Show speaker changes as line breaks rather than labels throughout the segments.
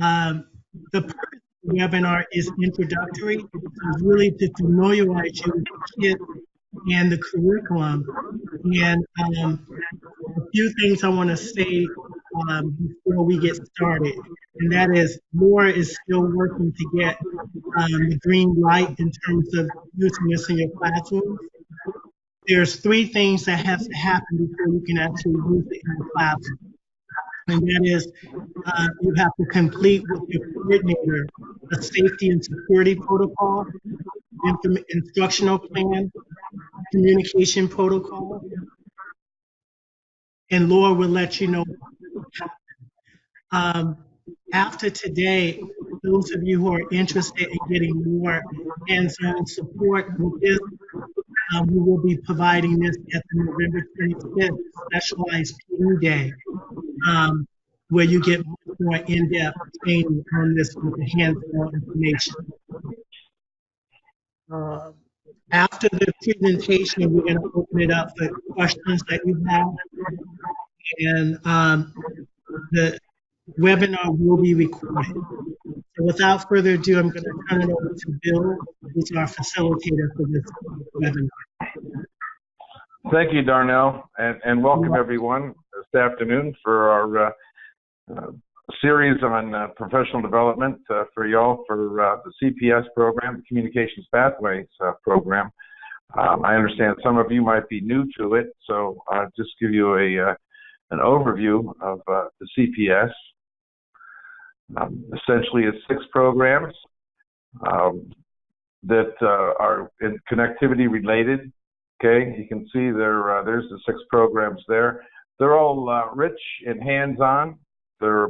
Um, the purpose of the webinar is introductory, so it's really to familiarize you with the kit and the curriculum. And a few things I want to say before we get started, and that is Laura is still working to get the green light in terms of using this in your classroom. There's three things that have to happen before you can actually use it in the classroom. And that is you have to complete with your coordinator a safety and security protocol, instructional plan, communication protocol, and Laura will let you know. After today, those of you who are interested in getting more hands-on support with this, we will be providing this at the November 25th specialized PD day, where you get much more in-depth training on this with the hands-on information. After the presentation, we're going to open it up for questions that you have, and the webinar will be recorded. So without further ado, I'm going to turn it over to Bill, who's our facilitator for this webinar.
Thank you, Darnell, and welcome everyone this afternoon for our series on professional development for y'all for the CPS program, the Communications Pathways program. I understand some of you might be new to it, so I'll just give you an overview of the CPS. Essentially, it's 6 programs that are in connectivity related. Okay, you can see there's the 6 programs there. They're all rich and hands-on. They're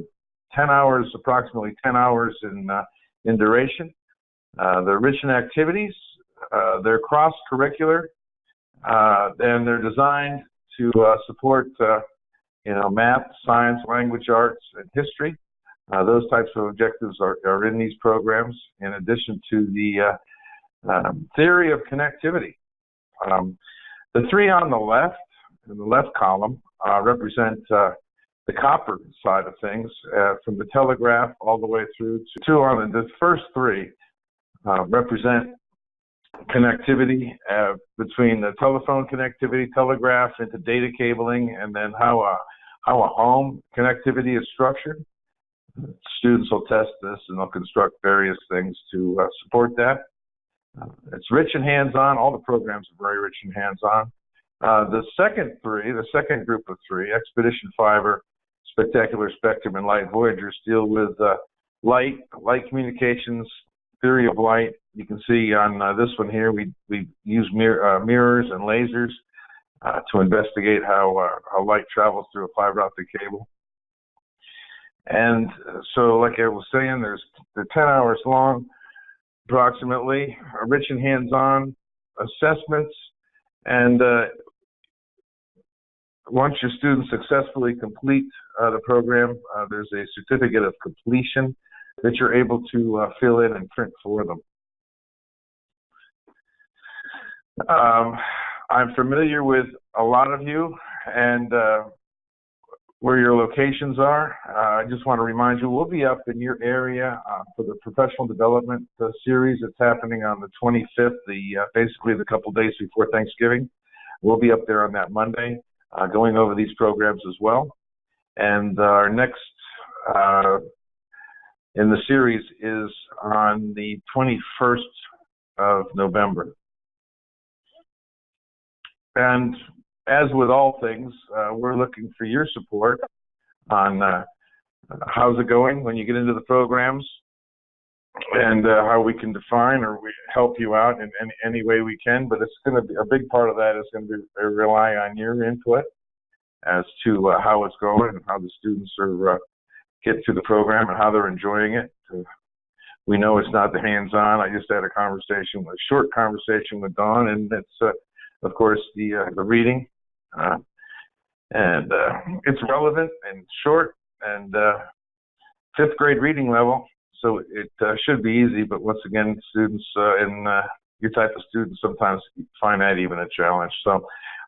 10 hours, approximately 10 hours in duration. They're rich in activities. They're cross-curricular, and they're designed to support, math, science, language arts, and history. Those types of objectives are in these programs, in addition to the theory of connectivity. The 3 on the left, in the left column, represent the copper side of things, from the telegraph all the way through to 2 on the first 3 represent connectivity between the telephone connectivity, telegraph into data cabling, and then how a home connectivity is structured. Students will test this and they'll construct various things to support that. It's rich and hands-on. All the programs are very rich and hands-on. The second group of 3, Expedition Fiber, Spectacular Spectrum, and Light Voyagers, deal with light communications, theory of light. You can see on this one here, we use mirrors and lasers to investigate how light travels through a fiber optic cable. And so, like I was saying, they're 10 hours long, approximately, rich and hands-on assessments. And once your students successfully complete the program, there's a certificate of completion that you're able to fill in and print for them. I'm familiar with a lot of you and where your locations are. I just want to remind you, we'll be up in your area for the professional development series that's happening on the 25th, basically the couple days before Thanksgiving. We'll be up there on that Monday going over these programs as well. And our next in the series is on the 21st of November. And as with all things, we're looking for your support on how's it going when you get into the programs, and how we can define or help you out in any way we can. But it's going to be a big part of that is going to be rely on your input as to how it's going and how the students are get through the program and how they're enjoying it. We know it's not the hands-on. I just had a short conversation with Dawn, and it's of course the reading, and it's relevant and short and 5th grade reading level. So it should be easy, but once again, students and your type of students sometimes find that even a challenge. So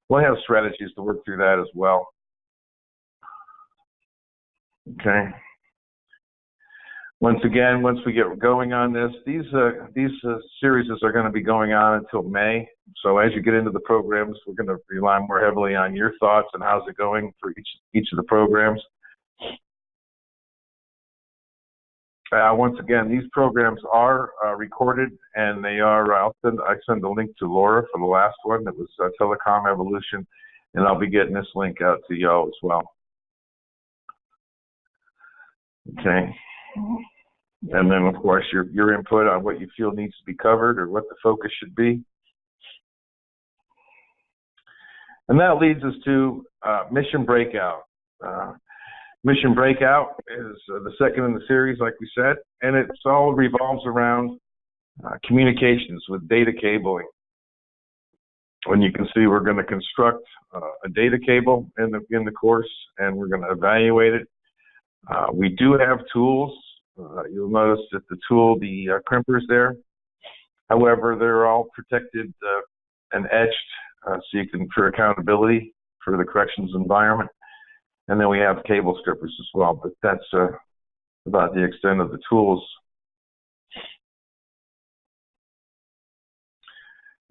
we'll have strategies to work through that as well. Okay. Once again, once we get going on this, these series are going to be going on until May. So as you get into the programs, we're going to rely more heavily on your thoughts and how's it going for each of the programs. Once again, these programs are recorded, and they are. I send a link to Laura for the last one. That was Telecom Evolution, and I'll be getting this link out to y'all as well. Okay. And then, of course, your input on what you feel needs to be covered or what the focus should be. And that leads us to Mission Breakout. Mission Breakout is the second in the series, like we said, and it all revolves around communications with data cabling. And you can see we're going to construct a data cable in the course, and we're going to evaluate it. We do have tools. You'll notice that the crimpers there. However, they're all protected and etched, so you can, for accountability for the corrections environment. And then we have cable strippers as well, but that's about the extent of the tools.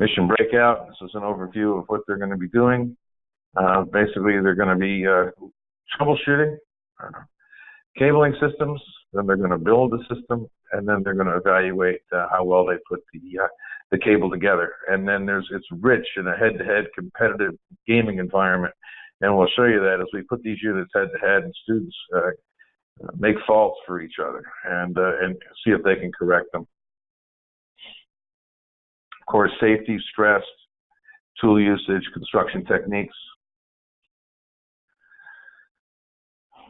Mission Breakout, this is an overview of what they're going to be doing. Basically, they're going to be troubleshooting cabling systems, then they're going to build a system, and then they're going to evaluate how well they put the cable together. And then it's rich in a head-to-head competitive gaming environment. And we'll show you that as we put these units head-to-head and students make faults for each other and see if they can correct them. Of course, safety, stress, tool usage, construction techniques.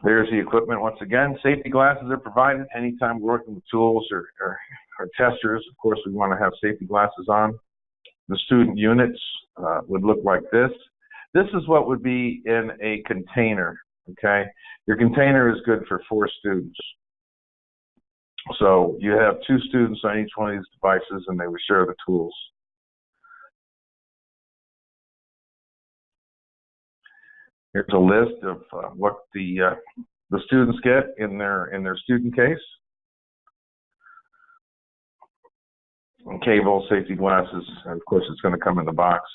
There's the equipment once again. Safety glasses are provided anytime we're working with tools or testers. Of course, we want to have safety glasses on. The student units would look like this. This is what would be in a container, okay? Your container is good for 4 students. So you have 2 students on each one of these devices, and they would share the tools. Here's a list of what the students get in their student case. And cable, safety glasses, and of course it's going to come in the box.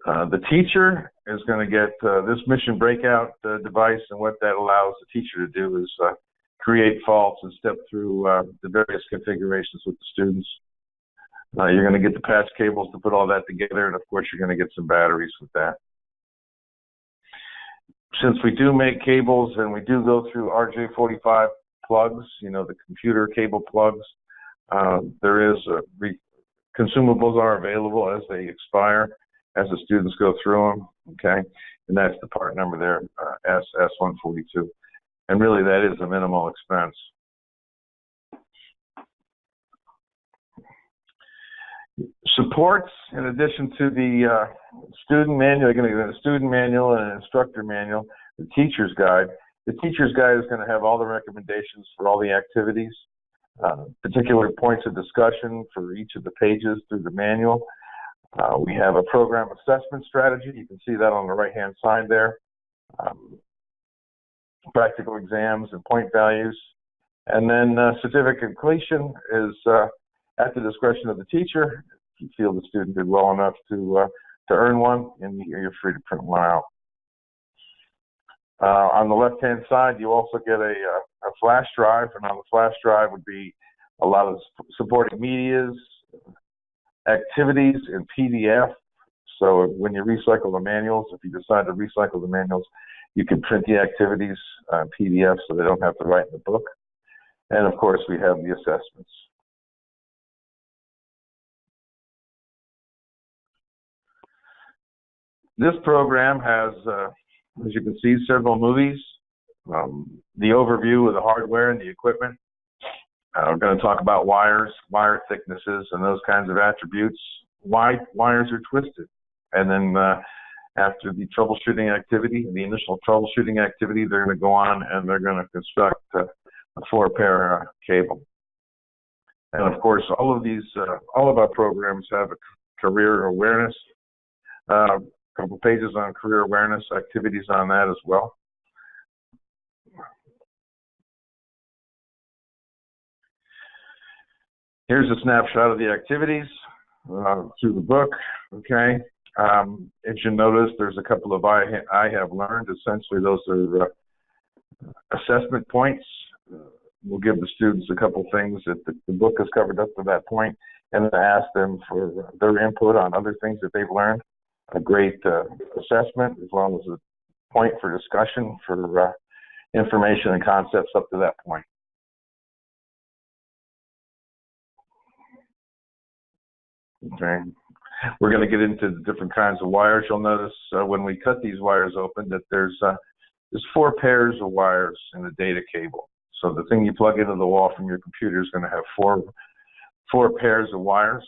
The teacher is going to get this Mission Breakout device, and what that allows the teacher to do is create faults and step through the various configurations with the students. You're going to get the patch cables to put all that together, and of course you're going to get some batteries with that. Since we do make cables and we do go through RJ45 plugs, you know, the computer cable plugs, there is consumables are available as they expire, as the students go through them, okay? And that's the part number there, S142. And really that is a minimal expense. Supports, in addition to the student manual, you're going to get a student manual and an instructor manual, the teacher's guide. The teacher's guide is going to have all the recommendations for all the activities, particular points of discussion for each of the pages through the manual. We have a program assessment strategy. You can see that on the right-hand side there. Practical exams and point values. And then certificate completion is at the discretion of the teacher. If you feel the student did well enough to earn one, and you're free to print one out. On the left-hand side, you also get a flash drive, and on the flash drive would be a lot of supporting medias, activities in PDF. So when you recycle the manuals, if you decide to recycle the manuals, you can print the activities on PDF so they don't have to write in the book. And of course, we have the assessments. This program has, as you can see, several movies, the overview of the hardware and the equipment. We're going to talk about wires, wire thicknesses, and those kinds of attributes, why wires are twisted. And then after the troubleshooting activity, the initial troubleshooting activity, they're going to go on and they're going to construct a 4-pair cable. And of course, all of our programs have a career awareness, a couple pages on career awareness, activities on that as well. Here's a snapshot of the activities through the book, okay? As you notice, there's a couple of I have learned. Essentially, those are assessment points. We'll give the students a couple things that the book has covered up to that point, and then ask them for their input on other things that they've learned. A great assessment, as well as a point for discussion for information and concepts up to that point. Okay. We're going to get into the different kinds of wires. You'll notice when we cut these wires open that there's 4 pairs of wires in the data cable. So the thing you plug into the wall from your computer is going to have four pairs of wires.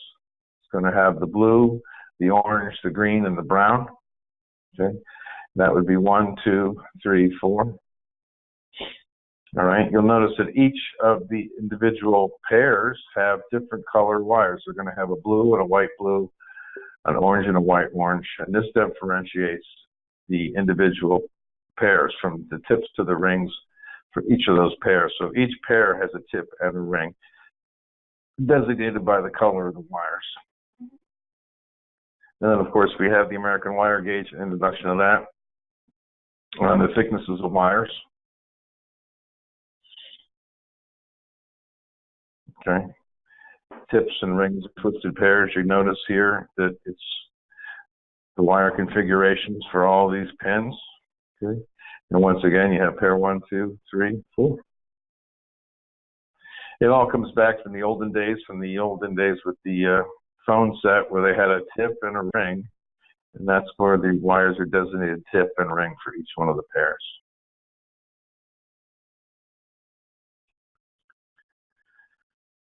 It's going to have the blue, the orange, the green, and the brown. Okay, that would be 1, 2, 3, 4. All right, you'll notice that each of the individual pairs have different color wires. They're going to have a blue and a white blue, an orange and a white orange, and this differentiates the individual pairs from the tips to the rings for each of those pairs. So each pair has a tip and a ring designated by the color of the wires. And then, of course, we have the American wire gauge, introduction of that, on the thicknesses of wires. Okay. Tips and rings, twisted pairs. You notice here that it's the wire configurations for all these pins. Okay. And once again, you have pair 1, 2, 3, 4. It all comes back from the olden days with the phone set where they had a tip and a ring, and that's where the wires are designated tip and ring for each one of the pairs.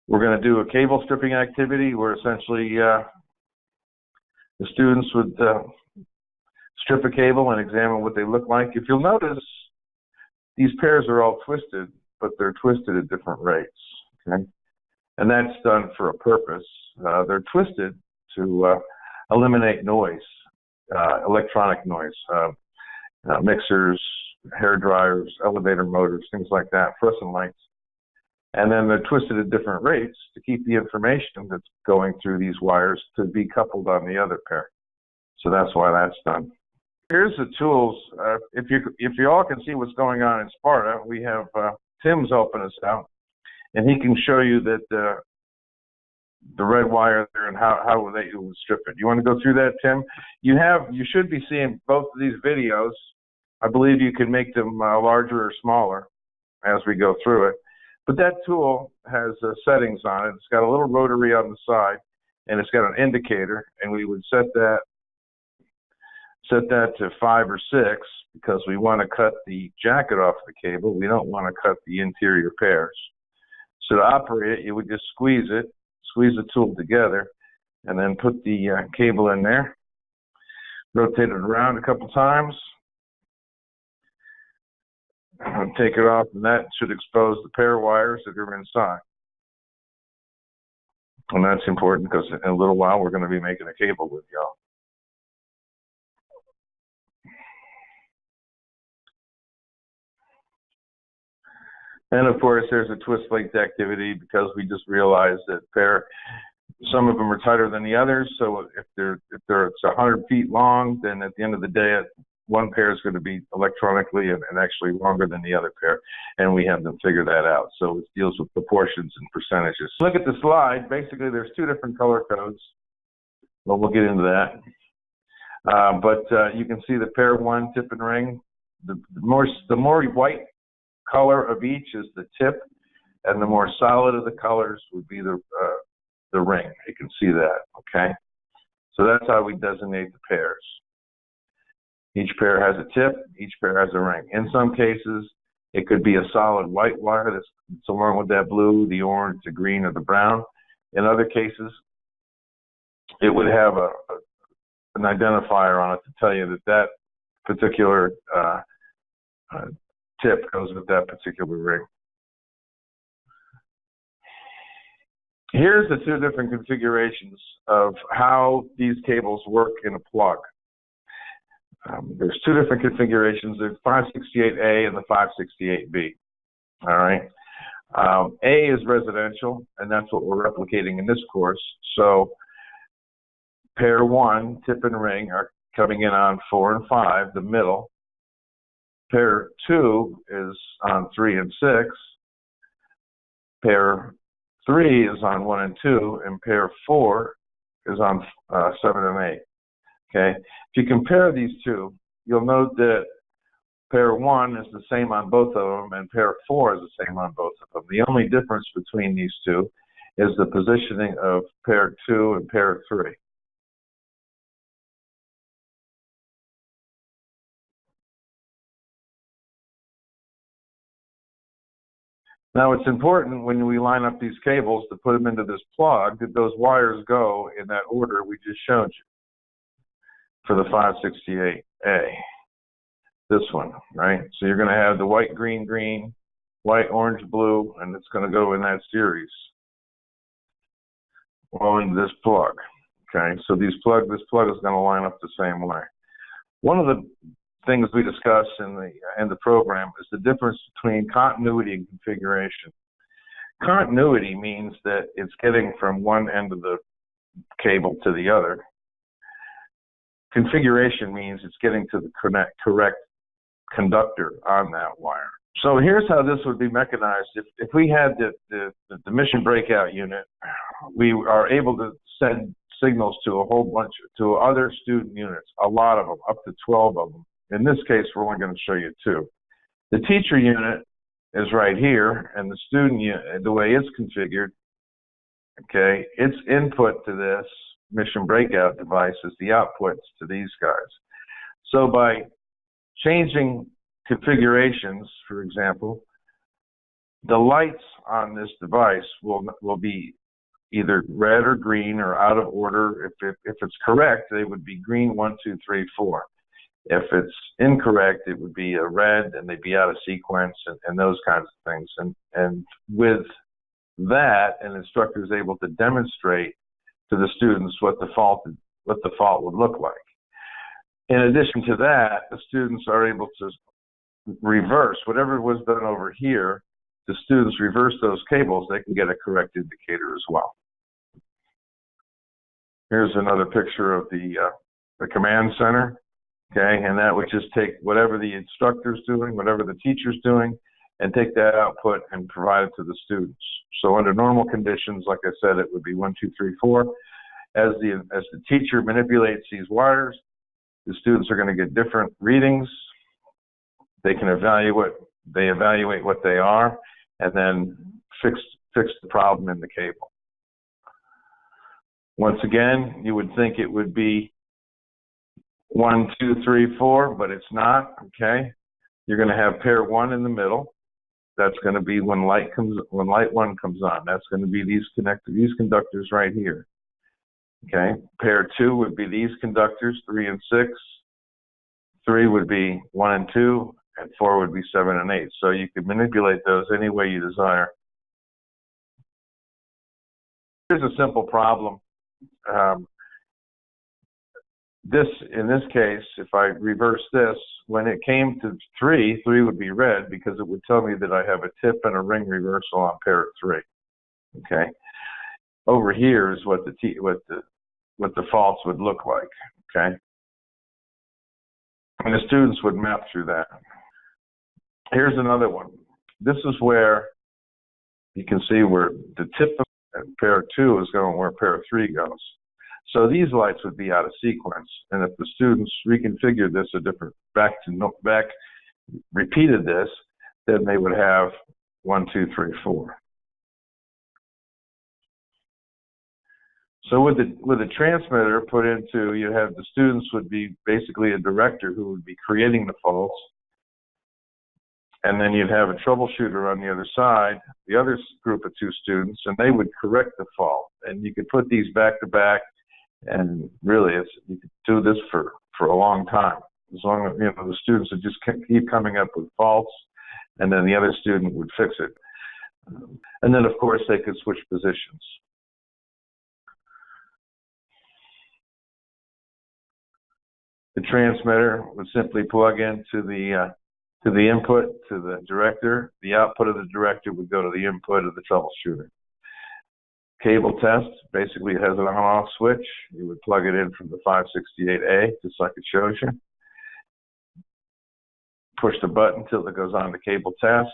We're going to do a cable stripping activity where essentially the students would strip a cable and examine what they look like. If you'll notice, these pairs are all twisted, but they're twisted at different rates. Okay? And that's done for a purpose. They're twisted to eliminate noise, electronic noise, mixers, hair dryers, elevator motors, things like that, fluorescent lights. And then they're twisted at different rates to keep the information that's going through these wires to be coupled on the other pair. So that's why that's done. Here's the tools. If you all can see what's going on in Sparta, we have Tim's helping us out, and he can show you that the red wire there and how they would strip it. You want to go through that, Tim? You should be seeing both of these videos. I believe you can make them larger or smaller as we go through it. But that tool has settings on it. It's got a little rotary on the side, and it's got an indicator, and we would set that to 5 or 6 because we want to cut the jacket off the cable. We don't want to cut the interior pairs. So to operate it, you would just squeeze the tool together, and then put the cable in there, rotate it around a couple times, and take it off, and that should expose the pair of wires that are inside. And that's important because in a little while we're going to be making a cable with y'all. And of course, there's a twist length activity because we just realized that some of them are tighter than the others. So if it's 100 feet long, then at the end of the day, one pair is going to be electronically and actually longer than the other pair, and we have them figure that out. So it deals with proportions and percentages. Look at the slide. Basically, there's 2 different color codes. Well, we'll get into that. But you can see the pair 1 tip and ring. The more white color of each is the tip, and the more solid of the colors would be the ring. You can see that, okay? So that's how we designate the pairs. Each pair has a tip, each pair has a ring. In some cases, it could be a solid white wire that's along with that blue, the orange, the green, or the brown. In other cases, it would have an identifier on it to tell you that particular tip goes with that particular ring. Here's the 2 different configurations of how these cables work in a plug. There's 2 different configurations. There's 568A and the 568B. All right. A is residential, and that's what we're replicating in this course. So pair 1, tip and ring, are coming in on 4 and 5, the middle. Pair 2 is on 3 and 6. Pair 3 is on 1 and 2, and pair 4 is on 7 and 8. Okay. If you compare these two, you'll note that pair 1 is the same on both of them, and pair 4 is the same on both of them. The only difference between these two is the positioning of pair 2 and pair 3. Now, it's important when we line up these cables to put them into this plug that those wires go in that order we just showed you for the 568A. This one, right? So you're going to have the white, green, green, white, orange, blue, and it's going to go in that series on this plug. Okay, so this plug is going to line up the same way. One of the things we discuss in the program is the difference between continuity and configuration. Continuity means that it's getting from one end of the cable to the other. Configuration means it's getting to the correct conductor on that wire. So here's how this would be mechanized. If we had the mission breakout unit, we are able to send signals to a whole bunch, to other student units, a lot of them, up to 12 of them. In this case, we're only going to show you 2. The teacher unit is right here, and the student unit, the way it's configured, okay, its input to this mission breakout device is the outputs to these guys. So by changing configurations, for example, the lights on this device will be either red or green or out of order. If it's correct, they would be green 1, 2, 3, 4. If it's incorrect, it would be a red, and they'd be out of sequence, and those kinds of things. And with that, an instructor is able to demonstrate to the students what the fault would look like. In addition to that, the students are able to reverse whatever was done over here. The students reverse those cables, they can get a correct indicator as well. Here's another picture of the command center. Okay, and that would just take whatever the instructor's doing, whatever the teacher's doing, and take that output and provide it to the students. So under normal conditions, like I said, it would be 1, 2, 3, 4. As the teacher manipulates these wires, the students are going to get different readings. They can evaluate what they are, and then fix the problem in the cable. Once again, you would think it would be 1, 2, 3, 4, but it's not. Okay, you're going to have pair 1 in the middle. That's going to be when light 1 comes on. That's going to be these conductors right here. Okay, pair 2 would be these conductors, 3 and 6. 3 would be 1 and 2, and 4 would be 7 and 8. So you can manipulate those any way you desire. Here's a simple problem. In this case, if I reverse this, when it came to 3 would be red because it would tell me that I have a tip and a ring reversal on pair 3. Okay. Over here is what the faults would look like. Okay. And the students would map through that. Here's another one. This is where you can see where the tip of pair 2 is going where pair 3 goes. So these lights would be out of sequence, and if the students reconfigured this repeated this, then they would have 1, 2, 3, 4. So with the transmitter put into, you have the students would be basically a director who would be creating the faults, and then you'd have a troubleshooter on the other side, the other group of 2 students, and they would correct the fault. And you could put these back to back. And really, you could do this for a long time. As long as the students would just keep coming up with faults, and then the other student would fix it. And then, of course, they could switch positions. The transmitter would simply plug into the to the input to the director. The output of the director would go to the input of the troubleshooter. Cable test, basically it has an on-off switch. You would plug it in from the 568A, just like it shows you. Push the button until it goes on to cable test,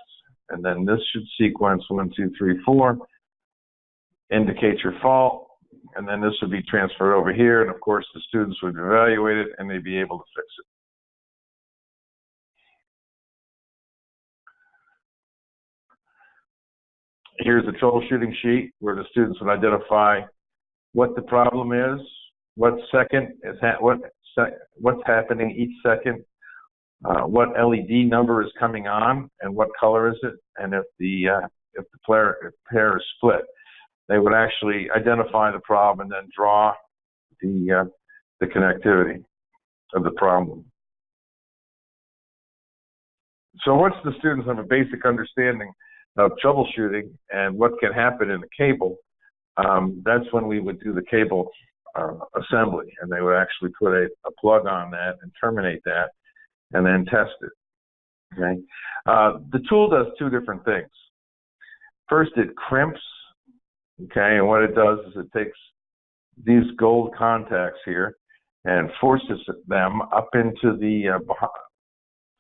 and then this should sequence 1, 2, 3, 4, indicate your fault, and then this would be transferred over here, and of course the students would evaluate it and they'd be able to fix it. Here's the troubleshooting sheet where the students would identify what the problem is, what's happening each second, what LED number is coming on, and what color is it, and if the pair is split. They would actually identify the problem and then draw the connectivity of the problem. So once the students have a basic understanding of troubleshooting and what can happen in the cable, that's when we would do the cable assembly, and they would actually put a plug on that and terminate that and then test it. Okay, the tool does two different things. First, it crimps, okay, and what it does is it takes these gold contacts here and forces them up into the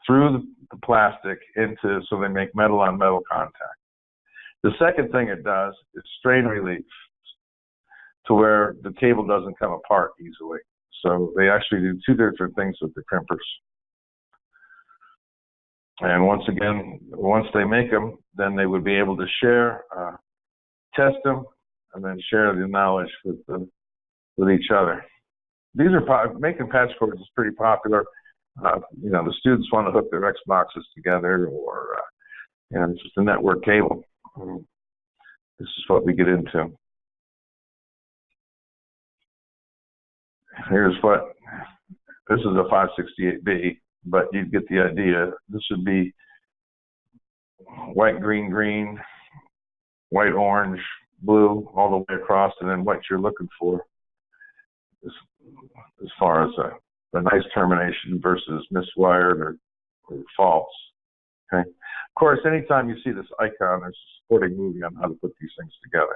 through the plastic into, so they make metal on metal contact. The second thing it does is strain relief, to where the cable doesn't come apart easily. So they actually do two different things with the crimpers. And once again, once they make them, then they would be able to share, test them, and then share the knowledge with each other. These are making patch cords is pretty popular. You know, the students want to hook their Xboxes together, or it's just a network cable. This is what we get into. Here's what, this is a 568B, but you get the idea. This would be white, green, green, white, orange, blue, all the way across, and then what you're looking for as far as a nice termination versus miswired or false. Okay. Of course, anytime you see this icon, there's a supporting movie on how to put these things together.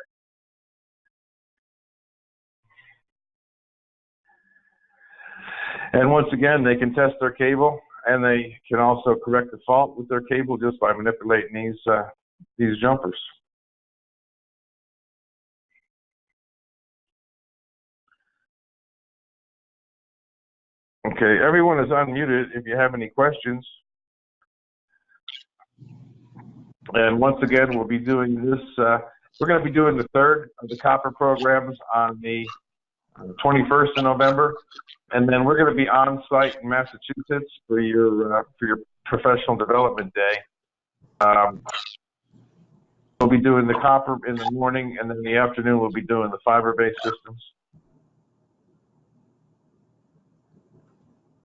And once again, they can test their cable, and they can also correct the fault with their cable just by manipulating these jumpers. Okay, everyone is unmuted if you have any questions. And once again, we'll be doing this, we're going to be doing the third of the copper programs on the 21st of November. And then we're going to be on site in Massachusetts for your professional development day. We'll be doing the copper in the morning, and then in the afternoon we'll be doing the fiber-based systems.